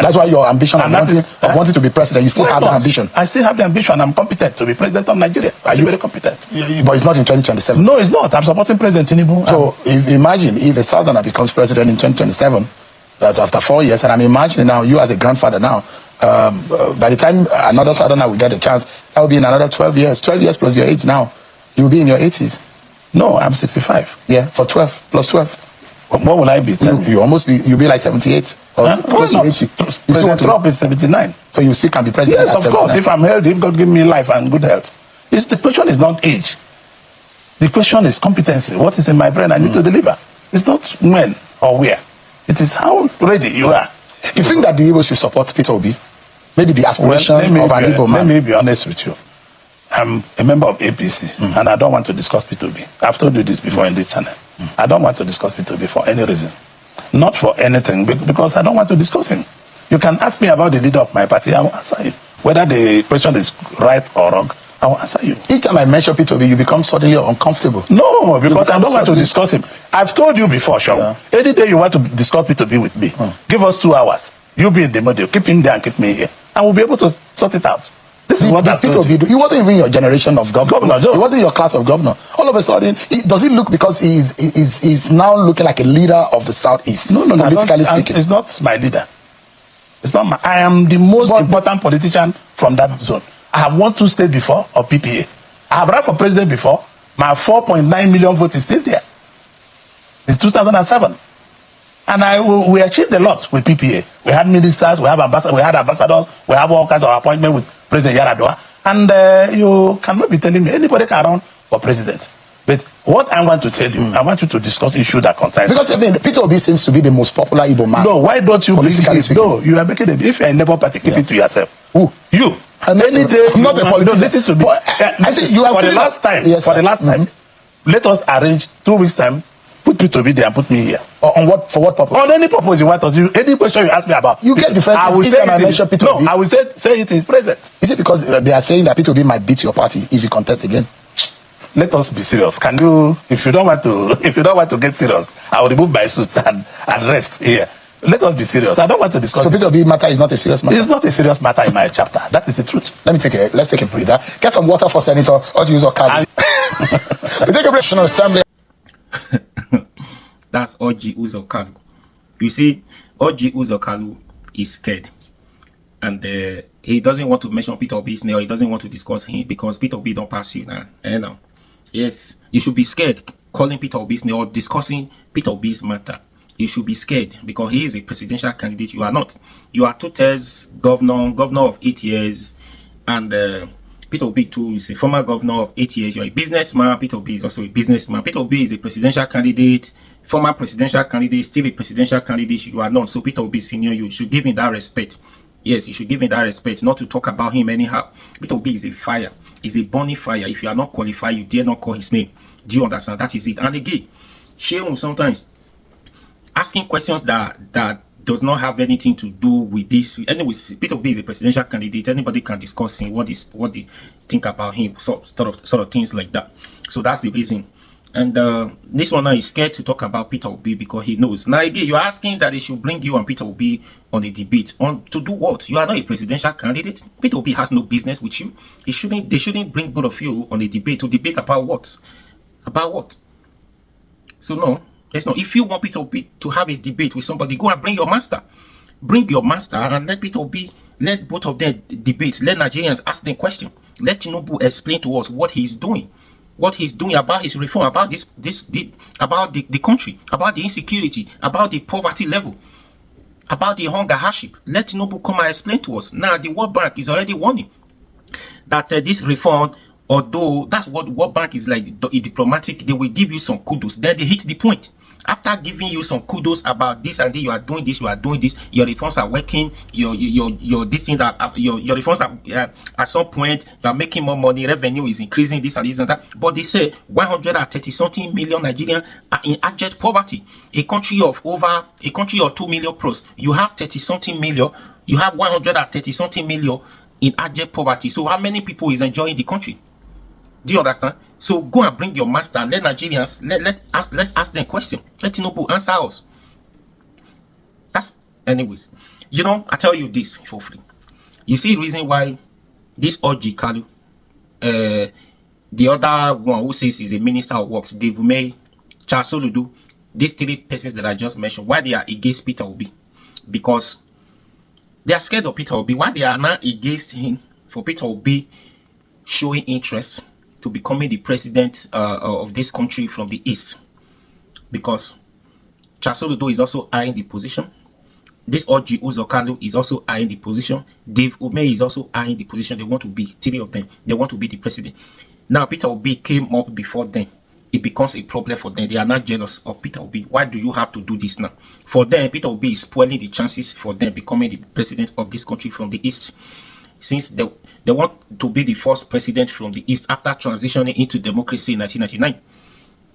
That's why your ambition of wanting to be president, you still have the ambition. I still have the ambition. I'm competent to be president of Nigeria. Are you very competent? But it's not in 2027. No, it's not. I'm supporting President Tinubu. So imagine if a Southerner becomes president in 2027, that's after 4 years, and I'm imagining now you as a grandfather now, by the time another Southerner will get a chance, that will be in another 12 years. 12 years plus your age now, you'll be in your 80s. No, I'm 65. Yeah, for 12 plus 12. What will I be? You'll be like 78 or close to 80. President Trump is 79. So you still can be president. Yes, of course. If I'm healthy, if God give me life and good health. The question is not age. The question is competency. What is in my brain I need to deliver? It's not when or where. It is how ready you are. You think that the Igbos should support Peter Obi? Maybe the aspiration of an Igbo man. Let me be honest with you. I'm a member of APC, and I don't want to discuss Peter Obi. I've told you this before in this channel. I don't want to discuss Peter Obi for any reason. Not for anything, because I don't want to discuss him. You can ask me about the leader of my party, I will answer you. Whether the question is right or wrong, I will answer you. Each time I mention Peter Obi, you become suddenly uncomfortable. No, because I don't want to discuss him. I've told you before, Sean. Yeah. Any day you want to discuss Peter Obi with me, give us 2 hours. You be in the model, keep him there and keep me here. And we'll be able to sort it out. This is what Peter Obi do. He wasn't even your generation of governor. No. He wasn't your class of governor. All of a sudden, does it look because he's now looking like a leader of the Southeast? No, politically speaking. It's not my leader. It's not my. I am the most important politician from that zone. I have won 2 states before of PPA. I have run for president before. My 4.9 million vote is still there. It's 2007. And we achieved a lot with PPA. We had ministers, we had ambassadors, we have all kinds of appointments with President Yaradua. And you cannot be telling me anybody can run for president. But what I want to tell you, I want you to discuss issues that concern. Because I mean, Peter Obi seems to be the most popular Igbo man. No, why don't you politically speaking? No, you are making it. If you are in Labour Party, keep it to yourself. Who? You. Any day, I'm not a politician. No, listen to me. I think you are for the last time. Yes, for the last time, let us arrange 2 weeks time. Put Peter Obi there and put me here. On what? For what purpose? On any purpose you want us. Any question you ask me about. You get defensive. I will say Peter Obi. I will say it is present. Is it because they are saying that Peter Obi might beat your party if you contest again? Let us be serious. Can you? If you don't want to get serious, I will remove my suit and rest here. Let us be serious. I don't want to discuss. So Peter Obi matter is not a serious matter. It's not a serious matter in my chapter. That is the truth. Let's take a breather. Get some water for Senator Oji We take a break. National Assembly. That's Oji Uzokalu. You see, Oji Uzokalu is scared. And he doesn't want to mention Peter Obi's name, or he doesn't want to discuss him because Peter Obi don't pass you now. No. Yes, you should be scared calling Peter Obi's name or discussing Peter Obi's matter. You should be scared because he is a presidential candidate. You are not. You are 2 terms governor of 8 years. And Peter Obi too is a former governor of 8 years. You are a businessman. Peter Obi is also a businessman. Peter Obi is a presidential candidate, former presidential candidate, still a presidential candidate. You are not. So Peter Obi is senior. You should give him that respect. Yes, you should give him that respect, not to talk about him anyhow. Peter Obi is a fire. He's a burning fire. If you are not qualified, you dare not call his name. Do you understand? That is it. And again, Sheung sometimes asking questions that does not have anything to do with this. Anyways, Peter Obi is a presidential candidate. Anybody can discuss him, what they think about him, sort of things like that. So that's the reason. And this one now is scared to talk about Peter Obi because he knows. Now again, you're asking that they should bring you and Peter Obi on a debate. On to do what? You are not a presidential candidate. Peter Obi has no business with you. They shouldn't bring both of you on a debate to debate about what? About what? So no. Yes, no. If you want Peter Obi to have a debate with somebody, go and bring your master. Bring your master and let Peter Obi, let both of them debate. Let Nigerians ask them questions. Let Tinubu explain to us what he's doing. What he's doing about his reform, about about the country, about the insecurity, about the poverty level, about the hunger hardship. Let Tinubu come and explain to us. Now, the World Bank is already warning that this reform, although that's what World Bank is like, diplomatic, they will give you some kudos. Then they hit the point. After giving you some kudos about this and then you are doing this, your reforms are working, your this thing that your reforms are at some point you are making more money, revenue is increasing, this and this and that. But they say 130 something million Nigerians are in abject poverty. A country of 2 million plus, you have 30 something million, you have 130 something million in abject poverty. So how many people is enjoying the country? Do you understand? So go and bring your master. Let Nigerians let's ask them question. Let Tinubu answer us. That's anyways. You know, I tell you this for free. You see the reason why this Orji Kalu, the other one who says he's a minister of works, Dave May, Charles Soludo, these three persons that I just mentioned, why they are against Peter Obi? Because they are scared of Peter Obi. Why they are not against him for Peter Obi showing interest to becoming the president of this country from the east? Because Charles Soludo is also eyeing the position. This Orji Kalu is also eyeing the position. Dave Ume is also eyeing the position. They want to be, three of them, they want to be the president. Now, Peter Obi came up before them. It becomes a problem for them. They are not jealous of Peter Obi. Why do you have to do this now? For them, Peter Obi is spoiling the chances for them becoming the president of this country from the east. Since they want to be the first president from the east after transitioning into democracy in 1999.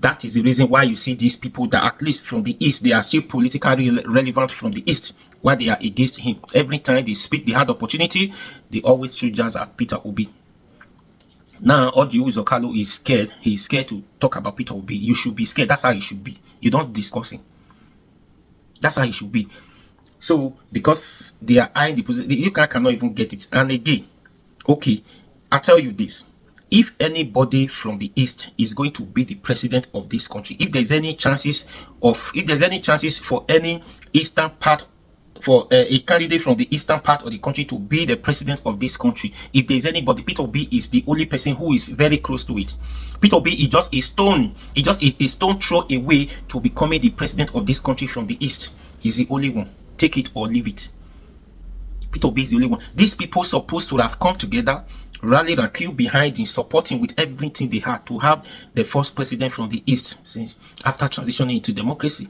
That is the reason why you see these people that at least from the east, they are still politically relevant from the east, why they are against him. Every time they speak, they had opportunity, they always throw jazz at Peter Obi. Now, Orji Kalu is scared. He's scared to talk about Peter Obi. You should be scared. That's how it should be. You don't discuss him. That's how it should be. So, because they are eyeing the position, you cannot even get it. And again, okay, I tell you this. If anybody from the east is going to be the president of this country, if there's any chances for any eastern part, for a candidate from the eastern part of the country to be the president of this country, if there's anybody, Peter Obi is the only person who is very close to it. Peter Obi is just a stone. He just a stone throw away to becoming the president of this country from the east. He's the only one. Take it or leave it. Peter Obi is the only one. These people supposed to have come together, rallied and queued behind him, supporting with everything they had to have the first president from the east since after transitioning into democracy.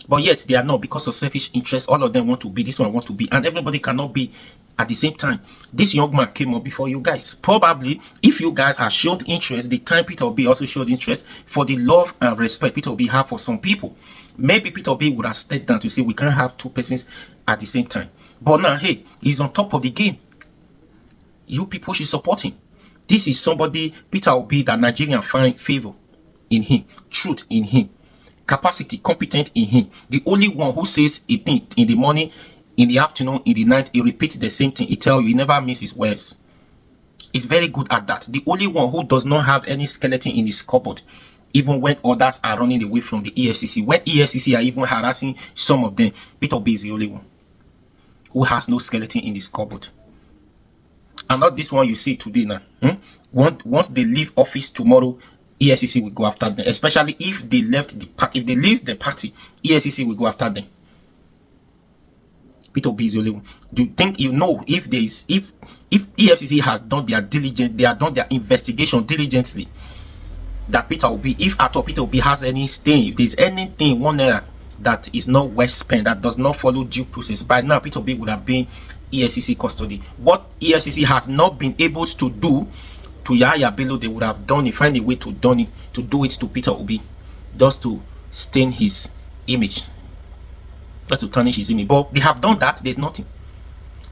But yet they are not, because of selfish interests. All of them want to be, this one want to be, and everybody cannot be at the same time. This young man came up before you guys. Probably if you guys had showed interest the time Peter Obi also showed interest, for the love and respect Peter Obi have for some people, maybe Peter Obi would have stepped down to say we can't have two persons at the same time. But now, hey, he's on top of the game. You people should support him. This is somebody, Peter Obi, that Nigerian find favor in him, truth in him, capacity, competent in him. The only one who says a thing in the morning, in the afternoon, in the night, he repeats the same thing. He tells you, he never misses his words. He's very good at that. The only one who does not have any skeleton in his cupboard, even when others are running away from the EFCC, when EFCC are even harassing some of them, Peter Obi is the only one who has no skeleton in his cupboard. And not this one you see today now. Once they leave office tomorrow, EFCC will go after them. Especially if they left the party. If they leave the party, EFCC will go after them. Peter Obi is the only one. Do you think you know if there is if EFCC has done their diligence, they have done their investigation diligently, that Peter Obi, if at all Peter Obi has any stain, if there's anything, one error that is not well spent, that does not follow due process, by now Peter Obi would have been EFCC custody. What EFCC has not been able to do to Yahya Bello, they would have done it, find a way to do it to Peter Obi, just to stain his image, just to tarnish his image. But they have done that. There's nothing.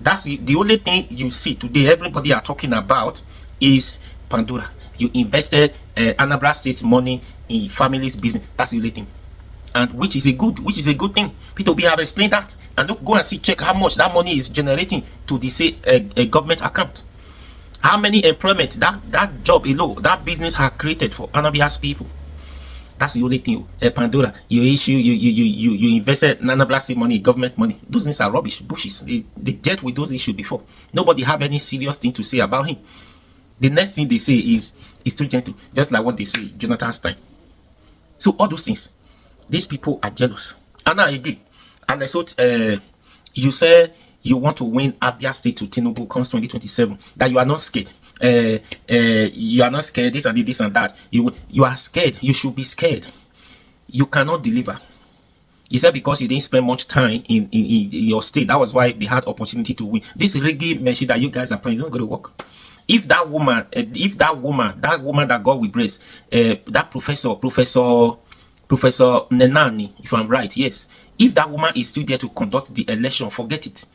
That's the only thing you see today. Everybody are talking about is Pandora. You invested Anambra State money in family's business. That's the only thing. And which is a good thing. Peter Obi have explained that, and look, go and see, check how much that money is generating to the say a government account. How many employment that job alone, that business has created for Anabia's people. That's the only thing. Pandora, you invested Anambra State money, government money. Those things are rubbish, bushes. They dealt with those issues before. Nobody have any serious thing to say about him. The next thing they say is too gentle, just like what they say Jonathan's time. So all those things. These people are jealous. And I agree. And I thought you say you want to win Abia State to Tinubu comes 2027. That you are not scared. You are not scared. This and that. You are scared. You should be scared. You cannot deliver. You said because you didn't spend much time in your state, that was why they had opportunity to win. This reggae machine that you guys are playing is not going to work. If that woman that God will bless, that Professor Nenani, if I'm right, yes. If that woman is still there to conduct the election, forget it.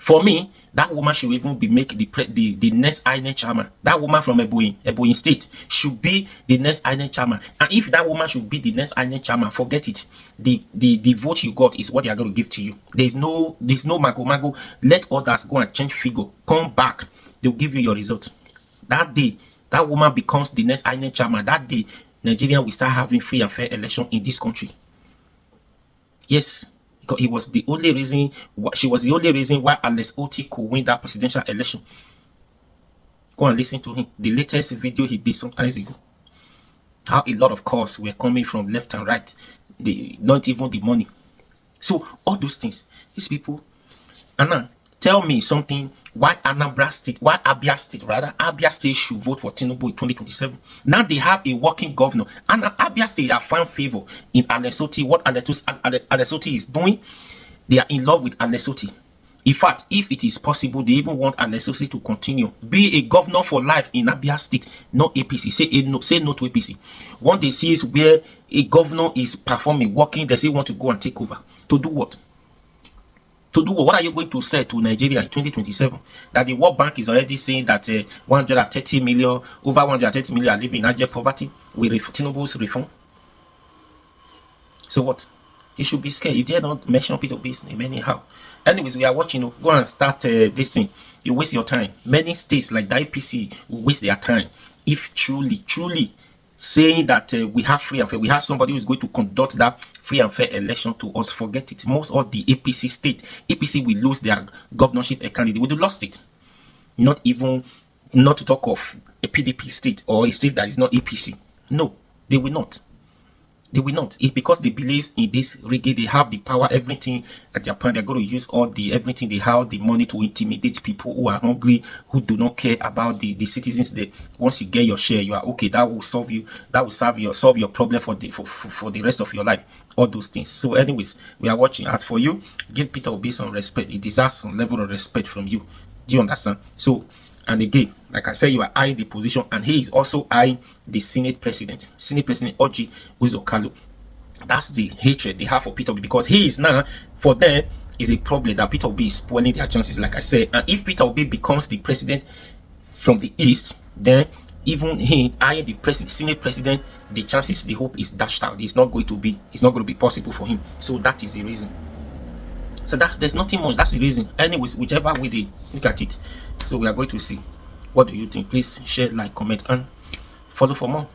For me, that woman should even be make the next INEC chairman. That woman from Ebonyi State should be the next INEC chairman. And if that woman should be the next INEC chairman, forget it. The vote you got is what they are going to give to you. There's no mago. Let others go and change figure. Come back. They'll give you your result. That day, that woman becomes the next INEC chairman. That day, Nigeria will start having free and fair election in this country. Yes, because it was the only reason. She was the only reason why Alex Otti could win that presidential election. Go and listen to him. The latest video he did some times ago. How a lot of calls were coming from left and right. Not even the money. So all those things, these people. Anna, tell me something. Why Abia State should vote for Tinubu in 2027? Now they have a working governor, and Abia State have found favor in Alex Otti. What Alex Otti is doing, they are in love with Alex Otti. In fact, if it is possible, they even want Alex Otti to continue be a governor for life in Abia State, not APC. Say no to APC. One they see is where a governor is performing, working, they say want to go and take over. To do what? To do what are you going to say to Nigeria in 2027? That the World Bank is already saying that 130 million, over 130 million are living in abject poverty with Tinubu's reform. So what? You should be scared. You dare not mention Peter Obi's name anyhow. Anyways, we are watching. Go and start this thing. You waste your time. Many states like the IPC will waste their time if truly saying that we have free and fair, we have somebody who is going to conduct that free and fair election to us. Forget it. Most of the APC will lose their governorship candidate. They would have lost it. Not to talk of a PDP state or a state that is not APC. No, they will not. They will not. It's because they believe in this reggae. They have the power, everything at their point. They're going to use everything they have, the money to intimidate people who are hungry, who do not care about the citizens. That once you get your share, you are okay. That will solve you. That will solve your problem for the rest of your life. All those things. So, anyways, we are watching. As for you, give Peter Obi some respect. He deserves some level of respect from you. Do you understand? So, and again, like I said, you are eyeing the position, and he is also eyeing the Senate President Orji Uzor. That's the hatred they have for Peter Obi, because he is now, for them, is a problem that Peter Obi is spoiling their chances, like I said. And if Peter Obi becomes the president from the east, then even he eyeing the Senate President, the chances, the hope is dashed out. It's not going to be possible for him. So that is the reason. So that there's nothing much. That's the reason. Anyways, whichever way they look at it. So we are going to see. What do you think? Please share, like, comment, and follow for more.